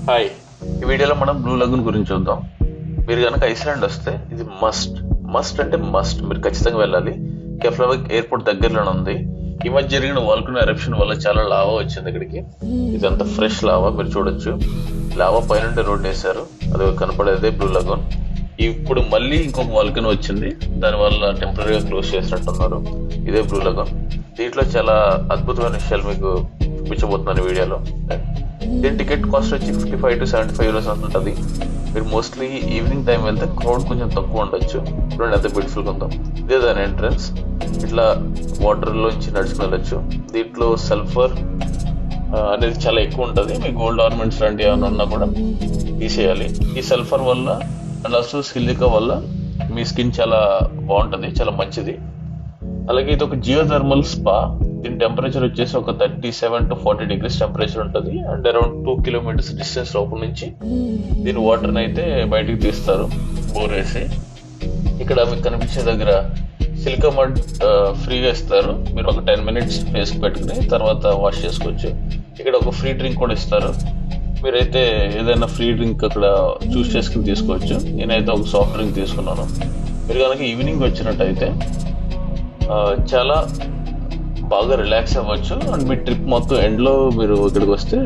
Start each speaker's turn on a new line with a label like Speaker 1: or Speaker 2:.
Speaker 1: Hi, ఈ వీడియోలో మనం బ్లూ లగూన్ గురించి చూద్దాం. మీరు కనుక ఐస్లాండ్ వస్తే ఇది మస్ట్ అంటే మస్ట్, మీరు ఖచ్చితంగా వెళ్ళాలి. కెఫ్లావిక్ ఎయిర్పోర్ట్ దగ్గరలోనే ఉంది. ఈ మధ్య జరిగిన వాల్కనో ఎరప్షన్ వల్ల చాలా లావా వచ్చింది ఇక్కడికి. ఇదంతా ఫ్రెష్ లావా, మీరు చూడొచ్చు. లావా పైన రోడ్ వేశారు, అది కనపడేదే బ్లూ లగూన్. ఇప్పుడు మళ్ళీ ఇంకొక వాల్కనో వచ్చింది, దానివల్ల టెంపరీగా క్లోజ్ చేసినట్టున్నారు. ఇదే బ్లూ లగూన్. దీంట్లో చాలా అద్భుతమైన విషయాలు మీకు చూపించబోతున్నాను ఈ వీడియోలో. దీని టికెట్ కాస్ట్ వచ్చి 55 to 75 euros ఉంటుంది. మీరు మోస్ట్లీ ఈవినింగ్ టైం వెళ్తే క్రౌడ్ కొంచెం తక్కువ ఉండొచ్చు. చూడండి ఎంత బ్యూటిఫుల్గా ఉందో. ఇదే దాని ఎంట్రన్స్. ఇట్లా వాటర్లోంచి నడుచుకుని వెళ్ళొచ్చు. దీంట్లో సల్ఫర్ అనేది చాలా ఎక్కువ ఉంటుంది. మీ గోల్డ్ ఆర్నమెంట్స్ లాంటివి ఏమైనా ఉన్నా కూడా తీసేయాలి. ఈ సల్ఫర్ వల్ల అండ్ ఆల్సో సిలికా వల్ల మీ స్కిన్ చాలా బాగుంటుంది, చాలా మంచిది. అలాగే ఇది ఒక జియోథర్మల్ స్పా. దీని టెంపరేచర్ వచ్చేసి ఒక 37 to 40 degrees టెంపరేచర్ ఉంటుంది. అండ్ అరౌండ్ 2 kilometers డిస్టెన్స్ లోపల నుంచి దీని వాటర్ని అయితే బయటికి తీస్తారు బోర్ వేసి. ఇక్కడ మీకు కనిపించే దగ్గర సిలికా మడ్ ఫ్రీగా ఇస్తారు. మీరు ఒక 10 minutes ఫేస్ పెట్టుకుని తర్వాత వాష్ చేసుకోవచ్చు. ఇక్కడ ఒక ఫ్రీ డ్రింక్ కూడా ఇస్తారు. మీరైతే ఏదైనా ఫ్రీ డ్రింక్ అక్కడ చూస్ చేసుకుని తీసుకోవచ్చు. నేనైతే ఒక సాఫ్ట్ డ్రింక్ తీసుకున్నాను. మీరు కనుక ఈవినింగ్ వచ్చినట్టయితే చాలా బాగా రిలాక్స్ అవ్వచ్చు. అండ్ మీ ట్రిప్ మొత్తం ఎండ్లో మీరు ఇక్కడికి వస్తే